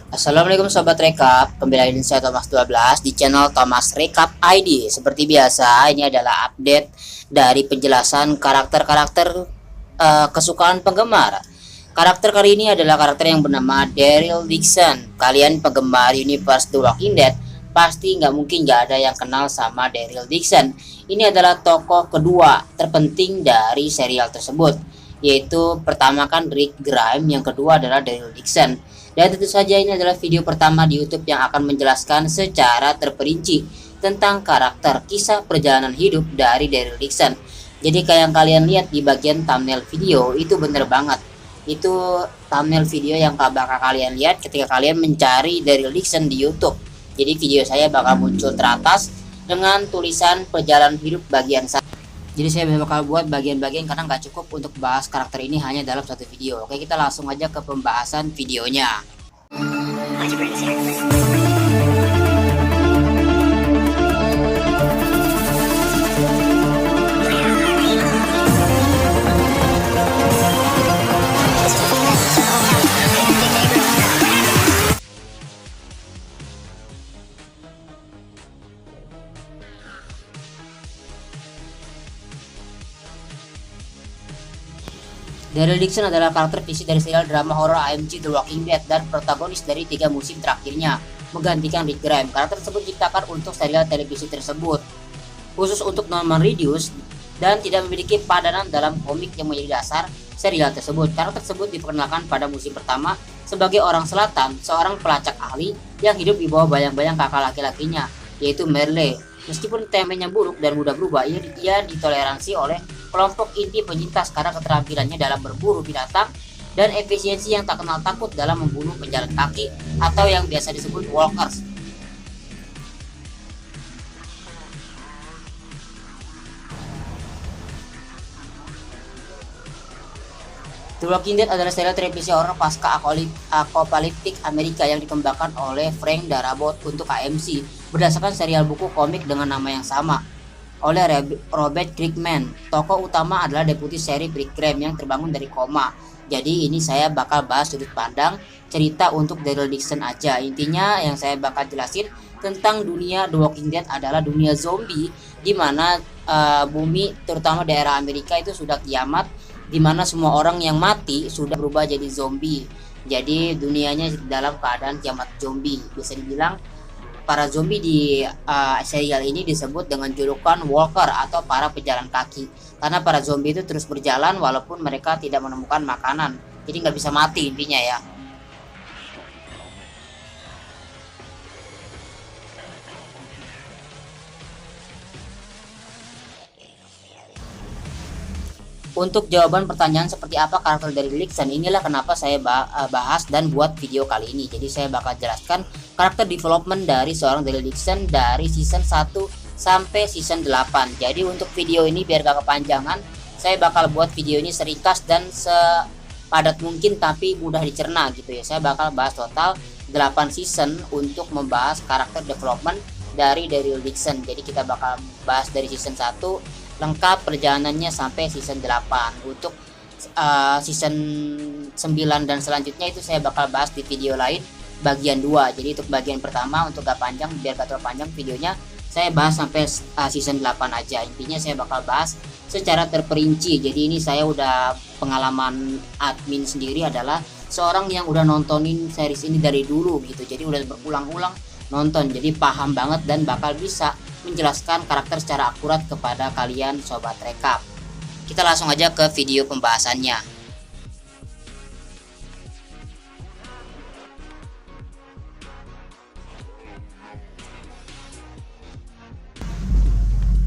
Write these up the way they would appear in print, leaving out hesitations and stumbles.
Assalamualaikum Sobat Rekap, kembali lagi dengan saya Thomas 12 di channel Thomas Rekap ID. Seperti biasa, ini adalah update dari penjelasan karakter-karakter kesukaan penggemar. Karakter kali ini adalah karakter yang bernama Daryl Dixon. Kalian penggemar universe The Walking Dead pasti nggak mungkin nggak ada yang kenal sama Daryl Dixon. Ini adalah tokoh kedua terpenting dari serial tersebut, yaitu pertama kan Rick Grimes, yang kedua adalah Daryl Dixon. Dan tentu saja ini adalah video pertama di YouTube yang akan menjelaskan secara terperinci tentang karakter kisah perjalanan hidup dari Daryl Dixon. Jadi kayak yang kalian lihat di bagian thumbnail video itu bener banget. Itu thumbnail video yang bakal kalian lihat ketika kalian mencari Daryl Dixon di YouTube. Jadi video saya bakal muncul teratas dengan tulisan perjalanan hidup bagian 1. Jadi saya bakal buat bagian-bagian karena nggak cukup untuk bahas karakter ini hanya dalam satu video. Oke, kita langsung aja ke pembahasan videonya. Daryl Dixon adalah karakter visi dari serial drama horor AMC The Walking Dead dan protagonis dari 3 musim terakhirnya, menggantikan Rick Grimes. Karakter tersebut diciptakan untuk serial televisi tersebut, khusus untuk Norman Reedus, dan tidak memiliki padanan dalam komik yang menjadi dasar serial tersebut. Karakter tersebut diperkenalkan pada musim pertama sebagai orang selatan, seorang pelacak ahli yang hidup di bawah bayang-bayang kakak laki-lakinya, yaitu Merle. Meskipun temanya buruk dan mudah berubah, ia ditoleransi oleh kelompok inti penyintas karena keterampilannya dalam berburu binatang dan efisiensi yang tak kenal takut dalam membunuh pejalan kaki atau yang biasa disebut walkers. The Walking Dead adalah serial televisi horor pasca apokaliptik Amerika yang dikembangkan oleh Frank Darabont untuk AMC berdasarkan serial buku komik dengan nama yang sama oleh Robert Kirkman. Tokoh utama adalah deputi sheriff Rick Grimes yang terbangun dari koma. Jadi ini saya bakal bahas sudut pandang cerita untuk Daryl Dixon aja. Intinya yang saya bakal jelasin tentang dunia The Walking Dead adalah dunia zombie, di mana bumi terutama daerah Amerika itu sudah kiamat, di mana semua orang yang mati sudah berubah jadi zombie. Jadi dunianya dalam keadaan kiamat zombie. Bisa dibilang para zombie di serial ini disebut dengan julukan walker atau para pejalan kaki, karena para zombie itu terus berjalan walaupun mereka tidak menemukan makanan, jadi nggak bisa mati intinya ya. Untuk jawaban pertanyaan seperti apa karakter dari Dixon, inilah kenapa saya bahas dan buat video kali ini. Jadi saya bakal jelaskan karakter development dari seorang Daryl Dixon dari season 1 sampai season 8. Jadi untuk video ini biar gak kepanjangan, saya bakal buat video ini seringkas dan sepadat mungkin tapi mudah dicerna gitu ya. Saya bakal bahas total 8 season untuk membahas karakter development dari Daryl Dixon. Jadi kita bakal bahas dari season 1 lengkap perjalanannya sampai season 8. Untuk season 9 dan selanjutnya itu saya bakal bahas di video lain bagian 2. Jadi untuk bagian pertama, untuk gak panjang, biar gak terlalu panjang videonya, saya bahas sampai season 8 aja. Intinya saya bakal bahas secara terperinci. Jadi ini saya udah pengalaman admin sendiri, adalah seorang yang udah nontonin series ini dari dulu gitu. Jadi udah berulang-ulang nonton, jadi paham banget dan bakal bisa menjelaskan karakter secara akurat kepada kalian sobat rekap. Kita langsung aja ke video pembahasannya.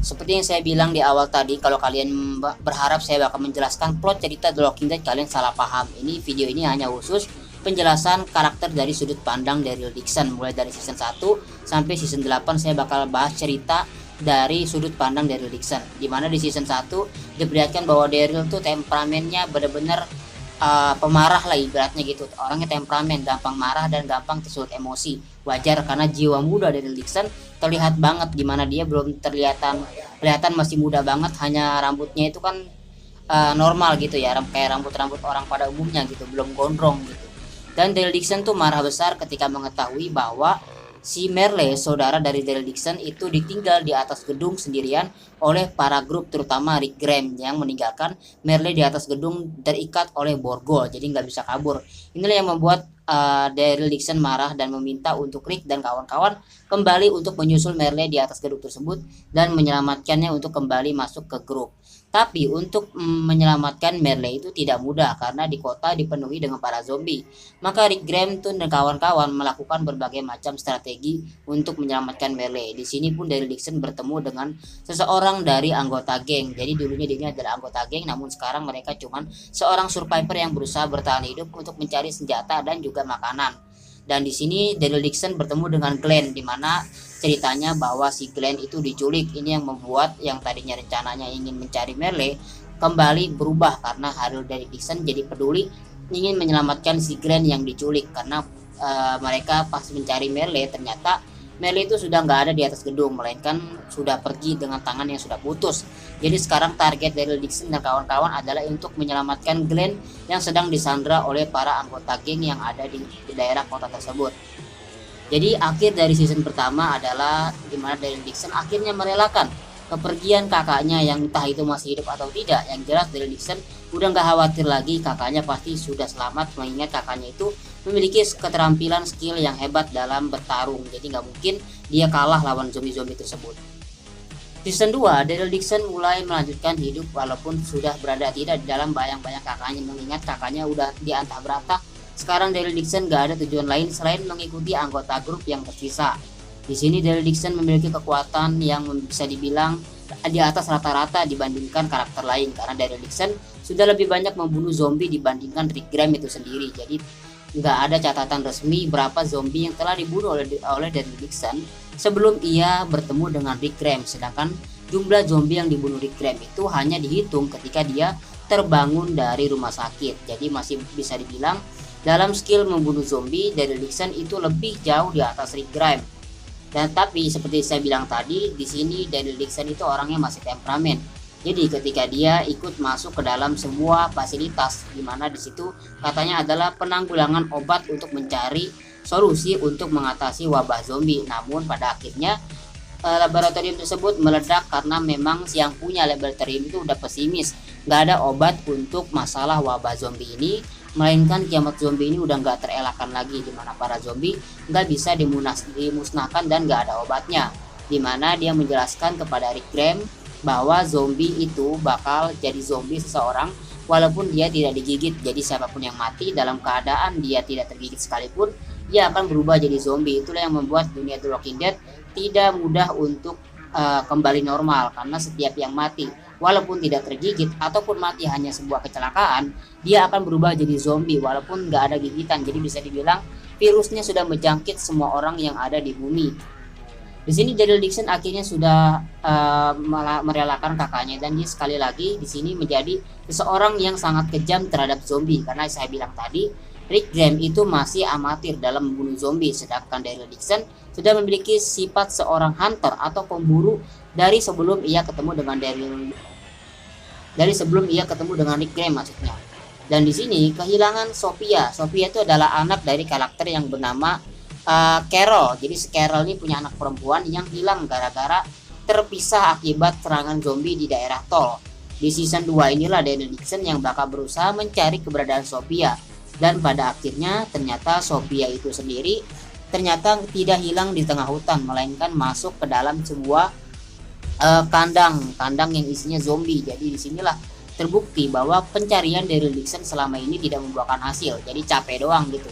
Seperti yang saya bilang di awal tadi, kalau kalian berharap saya bakal menjelaskan plot cerita The Walking Dead, kalian salah paham. Ini video ini hanya khusus penjelasan karakter dari sudut pandang Daryl Dixon, mulai dari season 1 sampai season 8. Saya bakal bahas cerita dari sudut pandang Daryl Dixon, dimana di season 1 diperlihatkan bahwa Daryl tuh temperamennya bener-bener pemarah lah ibaratnya gitu. Orangnya temperamen, gampang marah dan gampang tersulut emosi. Wajar karena jiwa muda Daryl Dixon terlihat banget, dimana dia belum kelihatan masih muda banget, hanya rambutnya itu kan normal gitu ya, kayak rambut-rambut orang pada umumnya gitu, belum gondrong gitu. Dan Daryl Dixon tuh marah besar ketika mengetahui bahwa si Merle, saudara dari Daryl Dixon, itu ditinggal di atas gedung sendirian oleh para grup, terutama Rick Grimes yang meninggalkan Merle di atas gedung terikat oleh borgol, jadi nggak bisa kabur. Inilah yang membuat Daryl Dixon marah dan meminta untuk Rick dan kawan-kawan kembali untuk menyusul Merle di atas gedung tersebut dan menyelamatkannya untuk kembali masuk ke grup. Tapi untuk menyelamatkan Merle itu tidak mudah karena di kota dipenuhi dengan para zombie. Maka Rick Grimes dan kawan-kawan melakukan berbagai macam strategi untuk menyelamatkan Merle. Di sini pun Daryl Dixon bertemu dengan seseorang dari anggota geng. Jadi dulunya dia adalah anggota geng, namun sekarang mereka cuman seorang survivor yang berusaha bertahan hidup untuk mencari senjata dan juga makanan. Dan di sini Daryl Dixon bertemu dengan Glenn, di mana ceritanya bahwa si Glenn itu diculik. Ini yang membuat yang tadinya rencananya ingin mencari Merle kembali berubah karena Daryl Dixon jadi peduli ingin menyelamatkan si Glenn yang diculik, karena mereka pas mencari Merle ternyata Merle itu sudah nggak ada di atas gedung, melainkan sudah pergi dengan tangan yang sudah putus. Jadi sekarang target Daryl Dixon dan kawan-kawan adalah untuk menyelamatkan Glenn yang sedang disandra oleh para anggota geng yang ada di daerah kota tersebut. Jadi akhir dari season pertama adalah dimana Daryl Dixon akhirnya merelakan kepergian kakaknya yang entah itu masih hidup atau tidak. Yang jelas Daryl Dixon udah nggak khawatir lagi, kakaknya pasti sudah selamat, mengingat kakaknya itu memiliki keterampilan skill yang hebat dalam bertarung, jadi nggak mungkin dia kalah lawan zombie-zombie tersebut. Season 2, Daryl Dixon mulai melanjutkan hidup walaupun sudah berada tidak di dalam bayang-bayang kakaknya, mengingat kakaknya udah diantah berantah. Sekarang Daryl Dixon gak ada tujuan lain selain mengikuti anggota grup yang tersisa. Di sini Daryl Dixon memiliki kekuatan yang bisa dibilang di atas rata-rata dibandingkan karakter lain, karena Daryl Dixon sudah lebih banyak membunuh zombie dibandingkan Rick Grimes itu sendiri. Jadi nggak ada catatan resmi berapa zombie yang telah dibunuh oleh Daryl Dixon sebelum ia bertemu dengan Rick Grimes. Sedangkan jumlah zombie yang dibunuh Rick Grimes itu hanya dihitung ketika dia terbangun dari rumah sakit. Jadi masih bisa dibilang dalam skill membunuh zombie Daryl Dixon itu lebih jauh di atas Rick Grimes. Dan tapi seperti saya bilang tadi, di sini Daryl Dixon itu orangnya masih temperamen. Jadi ketika dia ikut masuk ke dalam sebuah fasilitas, di mana di situ katanya adalah penanggulangan obat untuk mencari solusi untuk mengatasi wabah zombie. Namun pada akhirnya laboratorium tersebut meledak karena memang yang punya laboratorium itu udah pesimis, nggak ada obat untuk masalah wabah zombie ini, melainkan kiamat zombie ini udah nggak terelakkan lagi, di mana para zombie nggak bisa dimusnahkan dan nggak ada obatnya. Di mana dia menjelaskan kepada Rick Grimes bahwa zombie itu bakal jadi zombie seseorang walaupun dia tidak digigit. Jadi siapapun yang mati dalam keadaan dia tidak tergigit sekalipun, dia akan berubah jadi zombie. Itulah yang membuat dunia The Walking Dead tidak mudah untuk kembali normal, karena setiap yang mati walaupun tidak tergigit ataupun mati hanya sebuah kecelakaan, dia akan berubah jadi zombie walaupun nggak ada gigitan. Jadi bisa dibilang virusnya sudah menjangkit semua orang yang ada di bumi. Di sini Daryl Dixon akhirnya sudah merelakan kakaknya, dan dia sekali lagi di sini menjadi seseorang yang sangat kejam terhadap zombie, karena saya bilang tadi Rick Grimes itu masih amatir dalam membunuh zombie, sedangkan Daryl Dixon sudah memiliki sifat seorang hunter atau pemburu dari sebelum ia ketemu dengan Rick Grimes maksudnya. Dan di sini kehilangan Sophia itu adalah anak dari karakter yang bernama Carol. Jadi Carol ini punya anak perempuan yang hilang gara-gara terpisah akibat serangan zombie di daerah tol. Di season 2 inilah Daryl Dixon yang bakal berusaha mencari keberadaan Sophia, dan pada akhirnya ternyata Sophia itu sendiri ternyata tidak hilang di tengah hutan, melainkan masuk ke dalam sebuah kandang yang isinya zombie. Jadi disinilah terbukti bahwa pencarian Daryl Dixon selama ini tidak membuahkan hasil, jadi capek doang gitu.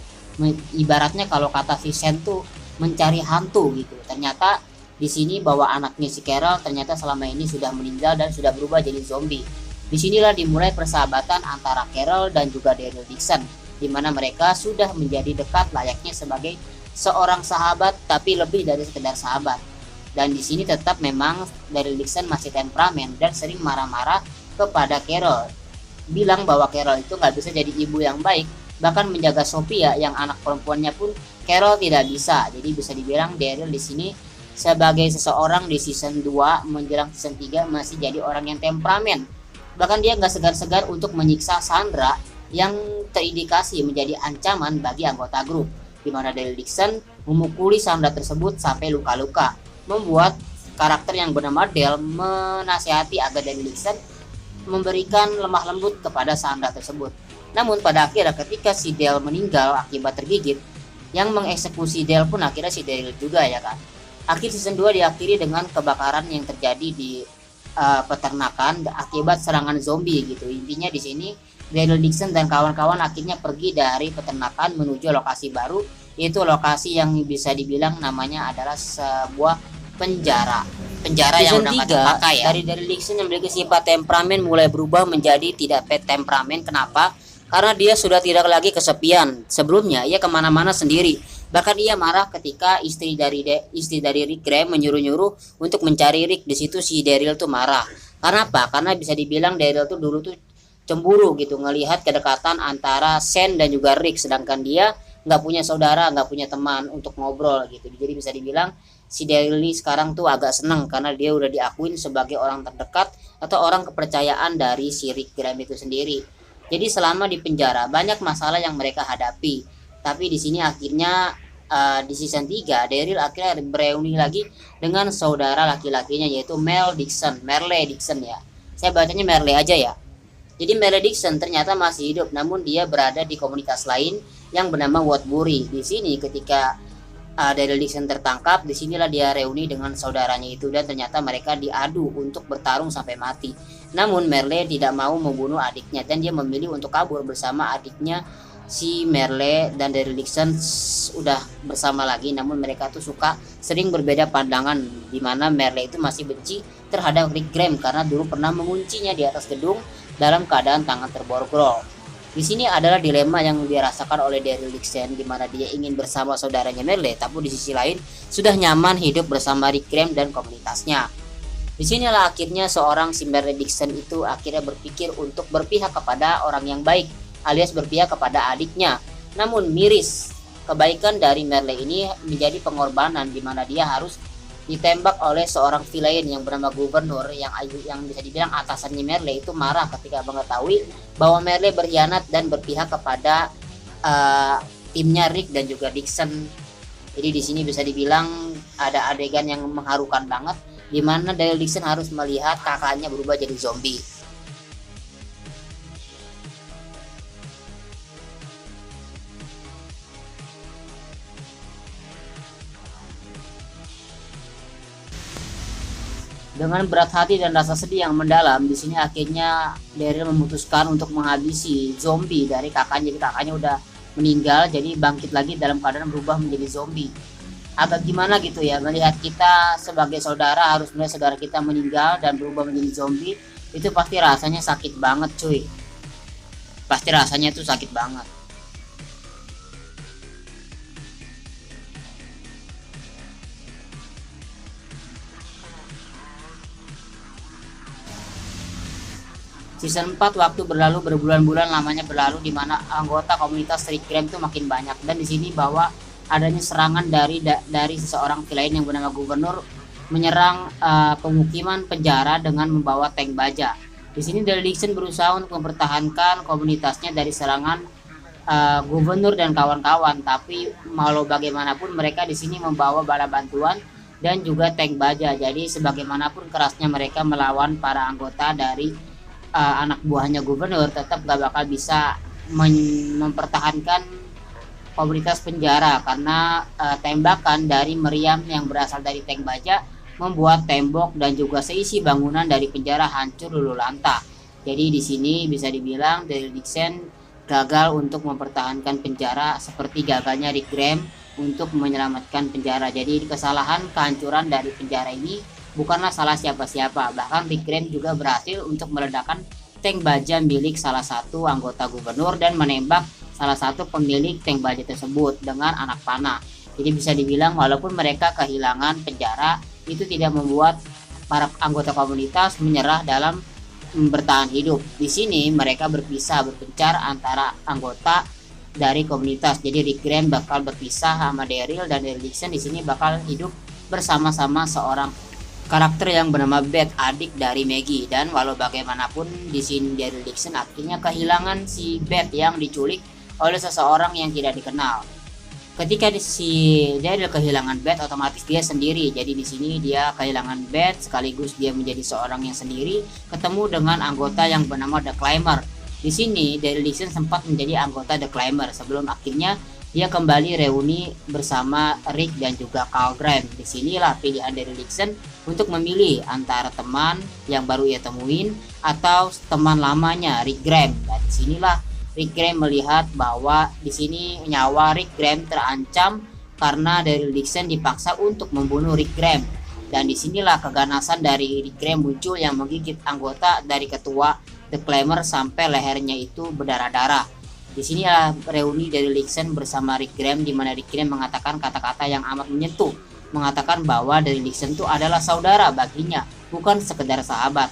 Ibaratnya kalau kata Vincent tuh mencari hantu gitu. Ternyata di sini bahwa anaknya si Carol ternyata selama ini sudah meninggal dan sudah berubah jadi zombie. Disinilah dimulai persahabatan antara Carol dan juga Daryl Dixon, di mana mereka sudah menjadi dekat layaknya sebagai seorang sahabat, tapi lebih dari sekedar sahabat. Dan di sini tetap memang Daryl Dixon masih temperamen dan sering marah-marah kepada Carol, bilang bahwa Carol itu nggak bisa jadi ibu yang baik, bahkan menjaga Sophia yang anak perempuannya pun Carol tidak bisa. Jadi bisa dibilang Daryl di sini sebagai seseorang di season 2 menjelang season 3 masih jadi orang yang temperamen. Bahkan dia nggak segar-segar untuk menyiksa Sandra yang terindikasi menjadi ancaman bagi anggota grup, di mana Daryl Dixon memukuli Sandra tersebut sampai luka-luka, membuat karakter yang bernama Dale menasihati agar Daryl Dixon memberikan lemah lembut kepada Sandra tersebut. Namun pada akhirnya ketika si Dale meninggal akibat tergigit, yang mengeksekusi Dale pun akhirnya si Daryl juga ya kan. Akhir season 2 diakhiri dengan kebakaran yang terjadi di peternakan akibat serangan zombie gitu. Intinya di sini Daryl Dixon dan kawan-kawan akhirnya pergi dari peternakan menuju lokasi baru, yaitu lokasi yang bisa dibilang namanya adalah sebuah penjara yang udah nggak terpakai ya. Dari Dixon yang memiliki sifat temperamen mulai berubah menjadi tidak temperamen. Kenapa? Karena dia sudah tidak lagi kesepian. Sebelumnya ia kemana-mana sendiri. Bahkan ia marah ketika istri dari Rick Graham menyuruh-nyuruh untuk mencari Rick. Di situ si Daryl tuh marah. Karena apa? Karena bisa dibilang Daryl tuh dulu tuh cemburu gitu ngelihat kedekatan antara Shane dan juga Rick, sedangkan dia nggak punya saudara, nggak punya teman untuk ngobrol gitu. Jadi bisa dibilang si Daryl sekarang tuh agak seneng karena dia udah diakuin sebagai orang terdekat atau orang kepercayaan dari si Rick Graham itu sendiri. Jadi selama di penjara banyak masalah yang mereka hadapi. Tapi di sini akhirnya di season 3 Daryl akhirnya bereuni lagi dengan saudara laki-lakinya, yaitu Merle Dixon ya. Saya bacanya Merle aja ya. Jadi Merle Dixon ternyata masih hidup, namun dia berada di komunitas lain yang bernama Woodbury. Di sini ketika Daryl Dixon tertangkap, disinilah dia reuni dengan saudaranya itu, dan ternyata mereka diadu untuk bertarung sampai mati. Namun Merle tidak mau membunuh adiknya dan dia memilih untuk kabur bersama adiknya. Si Merle dan Daryl Dixon udah bersama lagi, namun mereka tuh sering berbeda pandangan, di mana Merle itu masih benci terhadap Rick Graham karena dulu pernah menguncinya di atas gedung dalam keadaan tangan terborgol. Di sini adalah dilema yang dirasakan oleh Daryl Dixon, di mana dia ingin bersama saudaranya Merle, tapi di sisi lain sudah nyaman hidup bersama Rick Graham dan komunitasnya. Di sinilah akhirnya seorang si Merle Dixon itu akhirnya berpikir untuk berpihak kepada orang yang baik, alias berpihak kepada adiknya. Namun miris, kebaikan dari Merle ini menjadi pengorbanan, di mana dia harus ditembak oleh seorang villain yang bernama Gubernur, yang bisa dibilang atasannya Merle itu marah ketika mengetahui bahwa Merle berkhianat dan berpihak kepada timnya Rick dan juga Dixon. Jadi di sini bisa dibilang ada adegan yang mengharukan banget, di mana Daryl Dixon harus melihat kakaknya berubah jadi zombie. Dengan berat hati dan rasa sedih yang mendalam, di sini akhirnya Daryl memutuskan untuk menghabisi zombie dari kakaknya. Jadi kakaknya udah meninggal, jadi bangkit lagi dalam keadaan berubah menjadi zombie. Agak gimana gitu ya, melihat kita sebagai saudara harus melihat saudara kita meninggal dan berubah menjadi zombie, itu pasti rasanya sakit banget cuy. Pasti rasanya itu sakit banget. Season 4 waktu berlalu, berbulan-bulan lamanya berlalu, di mana anggota komunitas Rick Graham itu makin banyak, dan di sini bahwa adanya serangan dari seseorang villain yang bernama Gubernur menyerang pemukiman penjara dengan membawa tank baja. Di sini Daryl Dixon berusaha untuk mempertahankan komunitasnya dari serangan Gubernur dan kawan-kawan, tapi malah bagaimanapun mereka di sini membawa bala bantuan dan juga tank baja. Jadi sebagaimanapun kerasnya mereka melawan para anggota dari anak buahnya Gubernur, tetap gak bakal bisa mempertahankan komunitas penjara karena tembakan dari meriam yang berasal dari tank baja membuat tembok dan juga seisi bangunan dari penjara hancur luluh lantah. Jadi di sini bisa dibilang Daryl Dixon gagal untuk mempertahankan penjara seperti gagalnya Rick Graham untuk menyelamatkan penjara. Jadi kesalahan kehancuran dari penjara ini bukanlah salah siapa-siapa. Bahkan Rick Graham juga berhasil untuk meledakkan tank baja milik salah satu anggota Gubernur dan menembak salah satu pemilik tank baja tersebut dengan anak panah. Jadi bisa dibilang walaupun mereka kehilangan penjara, itu tidak membuat para anggota komunitas menyerah dalam bertahan hidup. Di sini mereka berpencar antara anggota dari komunitas. Jadi Rick Graham bakal berpisah sama Daryl, dan Daryl Dixon di sini bakal hidup bersama-sama seorang karakter yang bernama Beth, adik dari Maggie. Dan walau bagaimanapun di sini Daryl Dixon akhirnya kehilangan si Beth yang diculik oleh seseorang yang tidak dikenal. Ketika si Daryl kehilangan Beth, otomatis dia sendiri. Jadi di sini dia kehilangan Beth sekaligus dia menjadi seorang yang sendiri, ketemu dengan anggota yang bernama The Climber. Di sini Daryl Dixon sempat menjadi anggota The Climber sebelum akhirnya dia kembali reuni bersama Rick dan juga Carl Graham. Disinilah pilihan Daryl Dixon untuk memilih antara teman yang baru ia temuin atau teman lamanya Rick Graham. Dan disinilah Rick Graham melihat bahwa di sini nyawa Rick Graham terancam karena Daryl Dixon dipaksa untuk membunuh Rick Graham. Dan disinilah keganasan dari Rick Graham muncul yang menggigit anggota dari ketua The Climber sampai lehernya itu berdarah-darah. Di sini reuni dari Dixon bersama Rick Graham, di mana Rick Graham mengatakan kata-kata yang amat menyentuh, mengatakan bahwa dari Dixon itu adalah saudara baginya, bukan sekedar sahabat.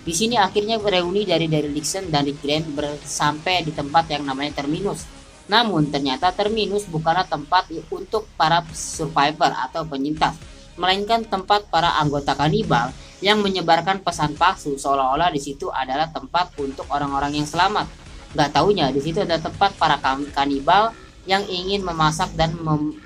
Di sini akhirnya reuni dari Daryl Dixon dan Rick Graham sampai di tempat yang namanya Terminus. Namun ternyata Terminus bukanlah tempat untuk para survivor atau penyintas, melainkan tempat para anggota kanibal yang menyebarkan pesan palsu seolah-olah di situ adalah tempat untuk orang-orang yang selamat. Gak taunya di situ ada tempat para kanibal yang ingin memasak dan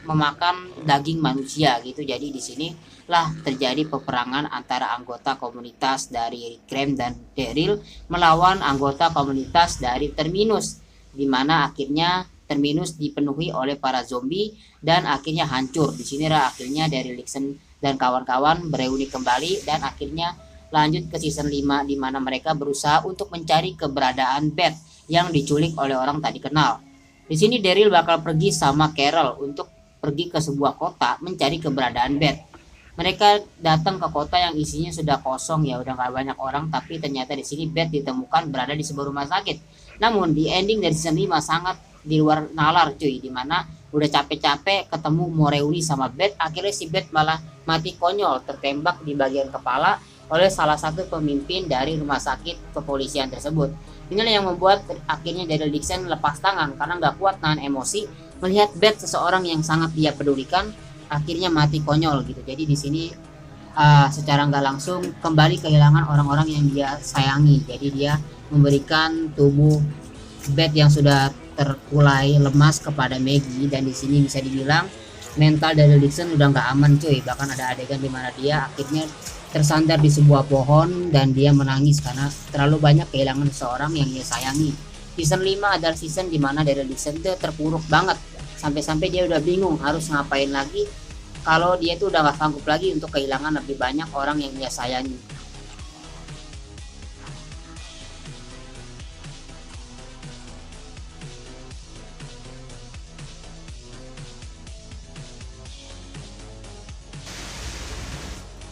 memakan daging manusia gitu. Jadi di sini lah terjadi peperangan antara anggota komunitas dari Rick Graham dan Daryl melawan anggota komunitas dari Terminus, di mana akhirnya Terminus dipenuhi oleh para zombie dan akhirnya hancur. Di sinilah akhirnya Daryl Dixon dan kawan-kawan bereuni kembali dan akhirnya lanjut ke season 5, di mana mereka berusaha untuk mencari keberadaan Beth yang diculik oleh orang tak dikenal. Di sini Daryl bakal pergi sama Carol untuk pergi ke sebuah kota mencari keberadaan Beth. Mereka datang ke kota yang isinya sudah kosong, ya udah gak banyak orang, tapi ternyata di sini Beth ditemukan berada di sebuah rumah sakit. Namun di ending dari season 5 sangat di luar nalar cuy, dimana udah capek-capek ketemu mau reuni sama Beth, akhirnya si Beth malah mati konyol tertembak di bagian kepala oleh salah satu pemimpin dari rumah sakit kepolisian tersebut. Inilah yang membuat akhirnya Daryl Dixon lepas tangan karena nggak kuat nahan emosi melihat Beth, seseorang yang sangat dia pedulikan, akhirnya mati konyol gitu. Jadi di sini secara nggak langsung kembali kehilangan orang-orang yang dia sayangi. Jadi dia memberikan tubuh Beth yang sudah terkulai lemas kepada Maggie, dan di sini bisa dibilang mental Daryl Dixon udah nggak aman cuy. Bahkan ada adegan di mana dia akhirnya tersandar di sebuah pohon dan dia menangis karena terlalu banyak kehilangan seseorang yang dia sayangi. Season 5 adalah season dimana Daryl Dixon tuh terpuruk banget, sampai-sampai dia udah bingung harus ngapain lagi kalau dia tuh udah gak sanggup lagi untuk kehilangan lebih banyak orang yang dia sayangi.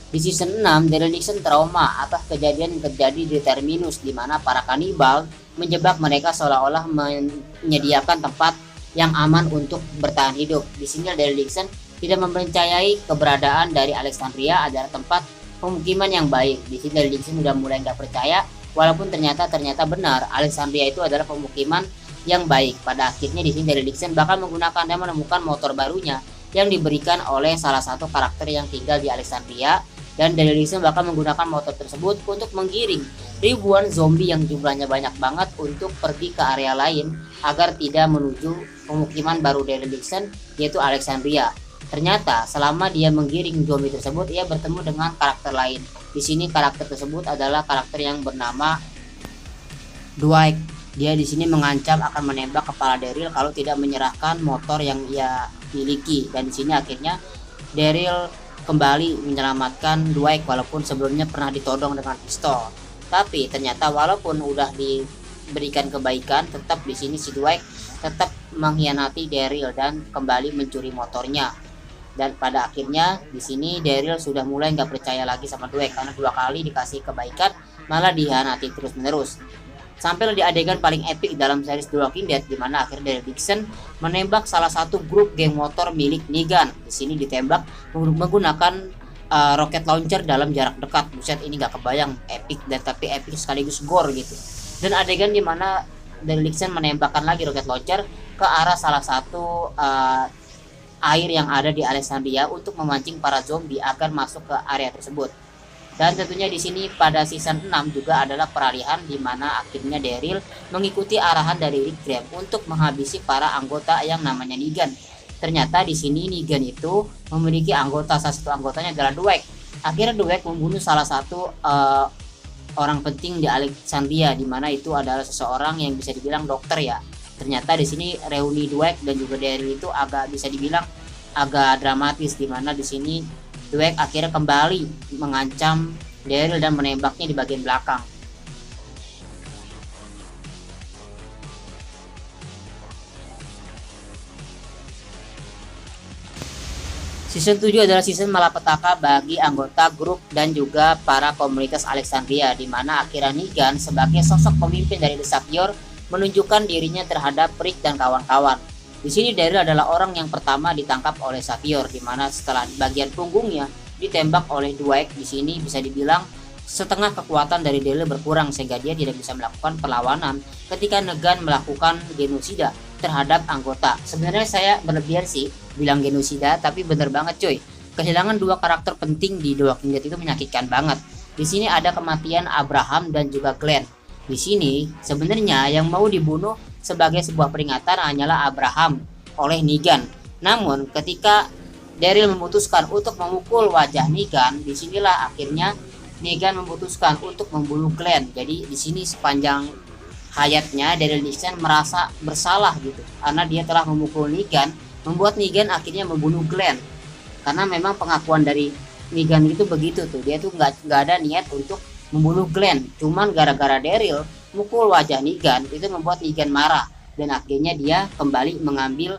Di season 6, Daryl Dixon trauma atas kejadian yang terjadi di Terminus, di mana para kanibal menjebak mereka seolah-olah menyediakan tempat yang aman untuk bertahan hidup. Di sini Daryl Dixon tidak mempercayai keberadaan dari Alexandria adalah tempat pemukiman yang baik. Di sini Daryl Dixon sudah mulai nggak percaya, walaupun ternyata benar Alexandria itu adalah pemukiman yang baik. Pada akhirnya di sini Daryl Dixon bakal menggunakan dan menemukan motor barunya yang diberikan oleh salah satu karakter yang tinggal di Alexandria. Dan Daryl Dixon bakal menggunakan motor tersebut untuk menggiring ribuan zombie yang jumlahnya banyak banget untuk pergi ke area lain agar tidak menuju pemukiman baru Daryl Dixon, yaitu Alexandria. Ternyata selama dia menggiring zombie tersebut, ia bertemu dengan karakter lain. Di sini karakter tersebut adalah karakter yang bernama Dwight. Dia di sini mengancam akan menembak kepala Daryl kalau tidak menyerahkan motor yang ia miliki. Dan di sini akhirnya Daryl kembali menyelamatkan Dwight walaupun sebelumnya pernah ditodong dengan pistol. Tapi ternyata walaupun udah diberikan kebaikan, tetap di sini si Dwight tetap mengkhianati Daryl dan kembali mencuri motornya. Dan pada akhirnya di sini Daryl sudah mulai nggak percaya lagi sama Dwight karena 2 kali dikasih kebaikan malah dikhianati terus-menerus. Sampai di adegan paling epik dalam series The Walking Dead, di mana akhirnya Daryl Dixon menembak salah satu grup geng motor milik Negan. Di sini ditembak menggunakan rocket launcher dalam jarak dekat. Buset, ini nggak kebayang epic dan tapi epic sekaligus gore gitu. Dan adegan di mana Daryl Dixon menembakkan lagi rocket launcher ke arah salah satu air yang ada di Alexandria untuk memancing para zombie agar masuk ke area tersebut. Dan tentunya di sini pada season 6 juga adalah peralihan di mana akhirnya Daryl mengikuti arahan dari Rick Grimes untuk menghabisi para anggota yang namanya Negan. Ternyata di sini Negan itu memiliki anggota, salah satu anggotanya adalah Dwight. Akhirnya Dwight membunuh salah satu orang penting di Alexandria, di mana itu adalah seseorang yang bisa dibilang dokter ya. Ternyata di sini reuni Dwight dan juga Daryl itu agak bisa dibilang agak dramatis, di mana di sini Dwight akhirnya kembali mengancam Daryl dan menembaknya di bagian belakang. Season 7 adalah season malapetaka bagi anggota grup dan juga para komunitas Alexandria, di mana akhirnya Negan sebagai sosok pemimpin dari The Savior menunjukkan dirinya terhadap Rick dan kawan-kawan. Di sini Daryl adalah orang yang pertama ditangkap oleh Savior, di mana setelah bagian punggungnya ditembak oleh Dwight. Di sini bisa dibilang setengah kekuatan dari Daryl berkurang sehingga dia tidak bisa melakukan perlawanan ketika Negan melakukan genosida terhadap anggota. Sebenarnya saya berlebihan sih bilang genosida, tapi bener banget cuy. Kehilangan dua karakter penting di The Walking Dead itu menyakitkan banget. Di sini ada kematian Abraham dan juga Glenn. Di sini sebenarnya yang mau dibunuh sebagai sebuah peringatan hanyalah Abraham oleh Negan. Namun ketika Daryl memutuskan untuk memukul wajah Negan, disinilah akhirnya Negan memutuskan untuk membunuh Glenn. Jadi di sini sepanjang hayatnya Daryl Dixon merasa bersalah gitu, karena dia telah memukul Negan, membuat Negan akhirnya membunuh Glenn. Karena memang pengakuan dari Negan itu begitu tuh, dia tuh nggak ada niat untuk membunuh Glenn, cuman gara-gara Daryl mukul wajah Negan itu membuat Negan marah, dan akhirnya dia kembali mengambil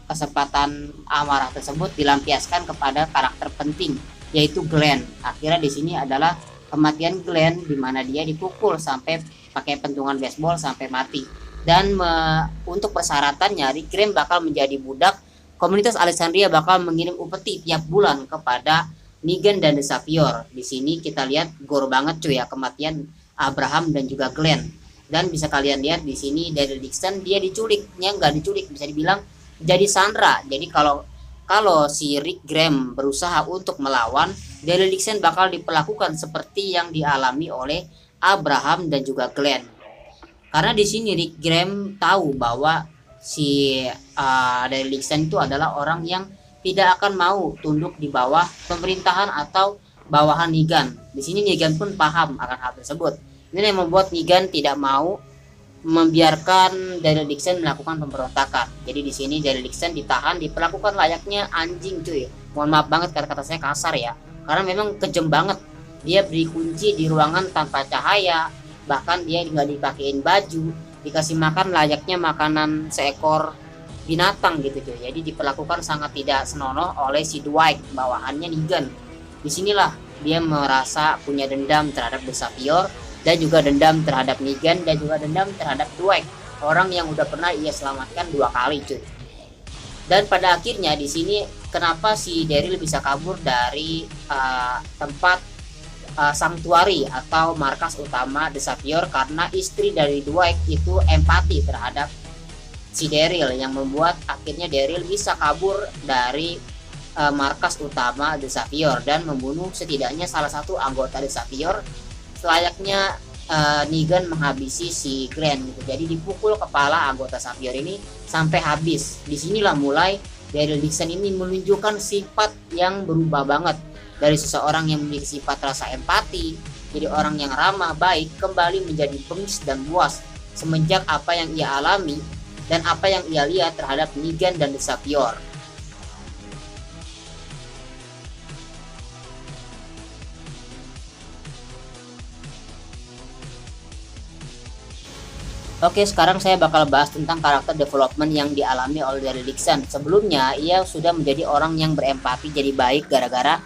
kesempatan amarah tersebut dilampiaskan kepada karakter penting yaitu Glenn. Akhirnya di sini adalah kematian Glenn, di mana dia dipukul sampai pakai pentungan baseball sampai mati. Dan untuk persyaratannya Rick Grimes bakal menjadi budak. Komunitas Alexandria bakal mengirim upeti tiap bulan kepada Negan dan The Savior. Di sini kita lihat gore banget cuy ya, kematian Abraham dan juga Glenn. Dan bisa kalian lihat di sini Daryl Dixon dia diculiknya, nggak diculik, bisa dibilang jadi sandra. Jadi kalau si Rick Grimes berusaha untuk melawan, Daryl Dixon bakal diperlakukan seperti yang dialami oleh Abraham dan juga Glenn. Karena di sini Rick Grimes tahu bahwa si Daryl Dixon itu adalah orang yang tidak akan mau tunduk di bawah pemerintahan atau bawahan Negan. Di sini Negan pun paham akan hal tersebut. Ini yang membuat Negan tidak mau membiarkan Daryl Dixon melakukan pemberontakan. Jadi di sini Daryl Dixon ditahan, diperlakukan layaknya anjing cuy. Mohon maaf banget kata-kata saya kasar ya, karena memang kejam banget. Dia dikunci di ruangan tanpa cahaya, bahkan dia nggak dipakein baju, dikasih makan layaknya makanan seekor binatang gitu cuy. Jadi diperlakukan sangat tidak senonoh oleh si Dwight, bawahannya Negan. Disinilah dia merasa punya dendam terhadap The Savior, dan juga dendam terhadap Negan, dan juga dendam terhadap Dwight, orang yang udah pernah ia selamatkan 2 kali cuy. Dan pada akhirnya di sini kenapa si Daryl bisa kabur dari tempat sanctuary atau markas utama The Savior, karena istri dari Dwight itu empati terhadap si Daryl, yang membuat akhirnya Daryl bisa kabur dari markas utama The Savior dan membunuh setidaknya salah satu anggota The Savior, selayaknya Negan menghabisi si Glenn gitu. Jadi dipukul kepala anggota Savior ini sampai habis. Disinilah mulai Daryl Dixon ini menunjukkan sifat yang berubah banget, dari seseorang yang memiliki sifat rasa empati jadi orang yang ramah baik, kembali menjadi bengis dan buas semenjak apa yang ia alami dan apa yang ia lihat terhadap Negan dan The Savior. Oke, sekarang saya bakal bahas tentang karakter development yang dialami oleh Daryl Dixon. Sebelumnya, ia sudah menjadi orang yang berempati jadi baik gara-gara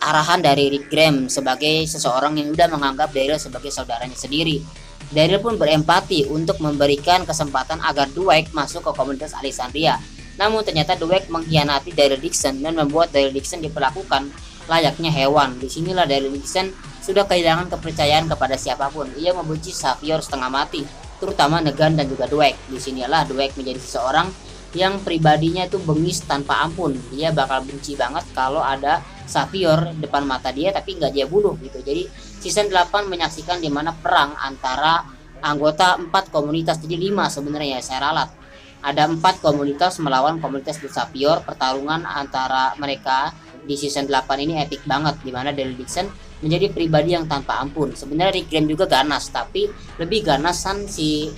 arahan dari Rick Grimes sebagai seseorang yang sudah menganggap Daryl sebagai saudaranya sendiri. Daryl pun berempati untuk memberikan kesempatan agar Dwight masuk ke komunitas Alexandria. Namun ternyata Dwight mengkhianati Daryl Dixon dan membuat Daryl Dixon diperlakukan layaknya hewan. Disinilah Daryl Dixon sudah kehilangan kepercayaan kepada siapapun. Ia membenci Savior setengah mati, terutama Negan dan juga Dwight. Disinilah Dwight menjadi seseorang yang pribadinya itu bengis tanpa ampun. Dia bakal benci banget kalau ada Savior depan mata dia tapi nggak dia bunuh gitu. Jadi season 8 menyaksikan dimana perang antara anggota 4 komunitas, jadi 5 sebenarnya saya ralat. Ada 4 komunitas melawan komunitas The Savior. Pertarungan antara mereka di season 8 ini epic banget, dimana Daryl Dixon menjadi pribadi yang tanpa ampun. Sebenarnya Rick Grimes juga ganas, tapi lebih ganasan si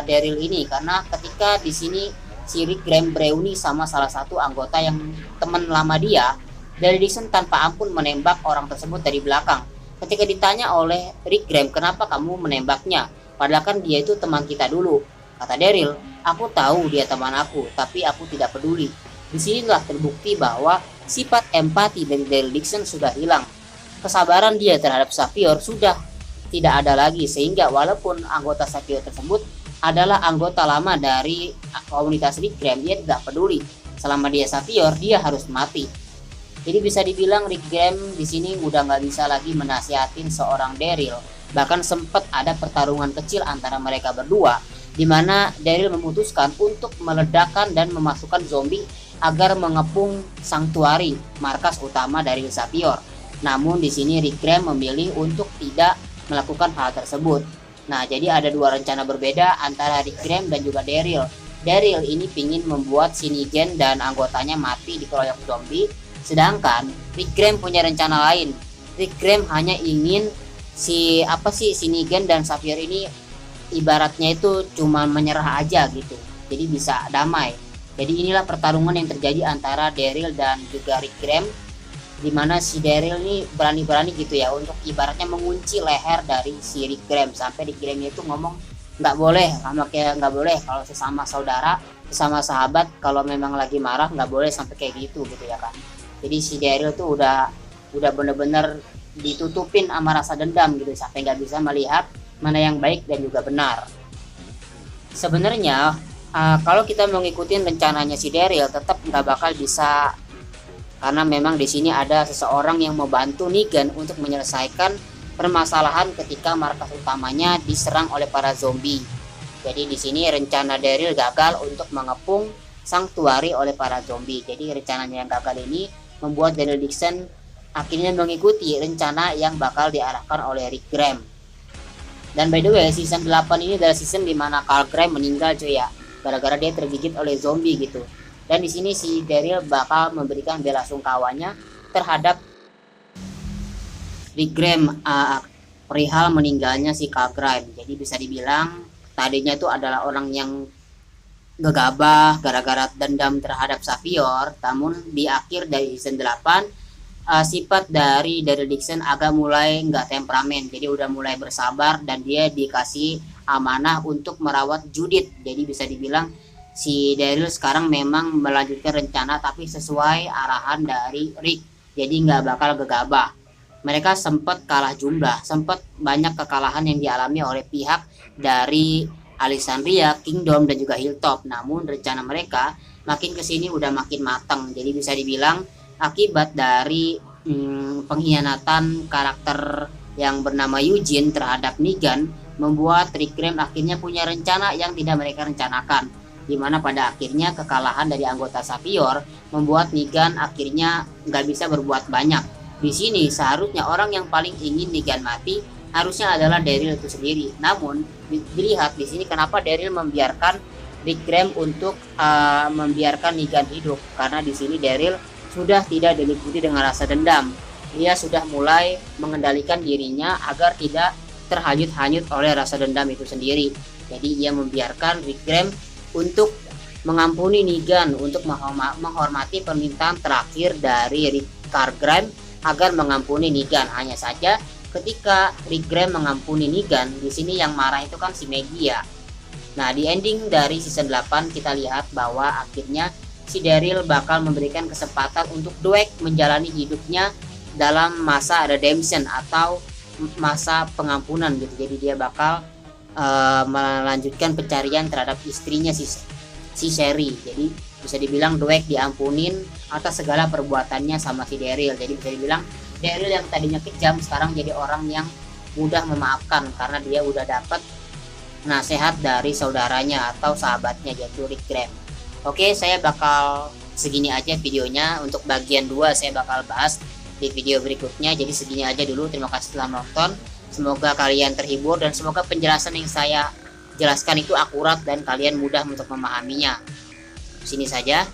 Daryl ini, karena ketika di sini si Rick Grimes bereuni sama salah satu anggota yang teman lama dia, Daryl Dixon tanpa ampun menembak orang tersebut dari belakang. Ketika ditanya oleh Rick Grimes, kenapa kamu menembaknya? Padahal kan dia itu teman kita dulu. Kata Daryl, aku tahu dia teman aku, tapi aku tidak peduli. Disinilah terbukti bahwa sifat empati dari Daryl Dixon sudah hilang. Kesabaran dia terhadap Savior sudah tidak ada lagi, sehingga walaupun anggota Savior tersebut adalah anggota lama dari komunitas Rick Grimes, dia tidak peduli. Selama dia Savior, dia harus mati. Jadi bisa dibilang Rick Grimes di sini udah nggak bisa lagi menasihatin seorang Daryl. Bahkan sempat ada pertarungan kecil antara mereka berdua, di mana Daryl memutuskan untuk meledakkan dan memasukkan zombie agar mengepung Sanctuary, markas utama dari Savior. Namun di sini Rick Grimes memilih untuk tidak melakukan hal tersebut. Nah, jadi ada dua rencana berbeda antara Rick Grimes dan juga Daryl. Daryl ini pingin membuat si Negan dan anggotanya mati di dikeroyok zombie. Sedangkan Rick Grimes punya rencana lain. Rick Grimes hanya ingin si Negan dan Savior ini ibaratnya itu cuma menyerah aja gitu. Jadi bisa damai. Jadi inilah pertarungan yang terjadi antara Daryl dan juga Rick Grimes, dimana si Daryl ini berani-berani gitu ya untuk ibaratnya mengunci leher dari si Rick Grimes, sampai Rick Grimes itu ngomong nggak boleh, sama kayak nggak boleh kalau sesama saudara, sesama sahabat, kalau memang lagi marah nggak boleh sampai kayak gitu ya kan. Jadi si Daryl tuh udah bener-bener ditutupin sama rasa dendam gitu, sampai nggak bisa melihat mana yang baik dan juga benar. Sebenarnya kalau kita mengikuti rencananya si Daryl tetap nggak bakal bisa, karena memang di sini ada seseorang yang membantu Negan untuk menyelesaikan permasalahan ketika markas utamanya diserang oleh para zombie. Jadi di sini rencana Daryl gagal untuk mengepung Sanctuary oleh para zombie. Jadi rencananya yang gagal ini membuat Daryl Dixon akhirnya mengikuti rencana yang bakal diarahkan oleh Rick Grimes. Dan by the way, season 8 ini adalah season dimana Carl Grimes meninggal cuy ya, gara-gara dia tergigit oleh zombie gitu. Dan di sini si Daryl bakal memberikan bela sungkawanya terhadap Rick Grimes perihal meninggalnya si Carl Grimes. Jadi bisa dibilang tadinya itu adalah orang yang gegabah gara-gara dendam terhadap Savior, namun di akhir dari season 8 sifat dari Daryl Dixon agak mulai nggak temperamen, jadi udah mulai bersabar dan dia dikasih amanah untuk merawat Judith. Jadi bisa dibilang si Daryl sekarang memang melanjutkan rencana tapi sesuai arahan dari Rick, jadi nggak bakal gegabah. Mereka sempat kalah jumlah, sempat banyak kekalahan yang dialami oleh pihak dari Alexandria, Kingdom dan juga Hilltop. Namun rencana mereka makin kesini udah makin matang. Jadi bisa dibilang akibat dari pengkhianatan karakter yang bernama Eugene terhadap Negan membuat Rick Grimes akhirnya punya rencana yang tidak mereka rencanakan, dimana pada akhirnya kekalahan dari anggota Savior membuat Negan akhirnya nggak bisa berbuat banyak. Di sini seharusnya orang yang paling ingin Negan mati harusnya adalah Daryl itu sendiri. Namun dilihat di sini kenapa Daryl membiarkan Rick Grimes untuk membiarkan Negan hidup, karena di sini Daryl sudah tidak diliputi dengan rasa dendam. Dia sudah mulai mengendalikan dirinya agar tidak terhanyut-hanyut oleh rasa dendam itu sendiri. Jadi ia membiarkan Rick Grimes untuk mengampuni Negan, untuk menghormati permintaan terakhir dari Carl Grimes agar mengampuni Negan. Hanya saja ketika Rick Grimes mengampuni Negan, di sini yang marah itu kan si Maggie ya. Nah, di ending dari season 8 kita lihat bahwa akhirnya si Daryl bakal memberikan kesempatan untuk Dweck menjalani hidupnya dalam masa redemption atau masa pengampunan gitu. Jadi dia bakal melanjutkan pencarian terhadap istrinya si Sherry. Jadi bisa dibilang Dweck diampunin atas segala perbuatannya sama si Daryl. Jadi bisa dibilang Daryl yang tadinya kejam sekarang jadi orang yang mudah memaafkan karena dia udah dapat nasihat dari saudaranya atau sahabatnya yaitu Rick Grimes. Oke, saya bakal segini aja videonya. Untuk bagian 2 saya bakal bahas di video berikutnya. Jadi segini aja dulu. Terima kasih telah menonton. Semoga kalian terhibur dan semoga penjelasan yang saya jelaskan itu akurat dan kalian mudah untuk memahaminya. Sini saja.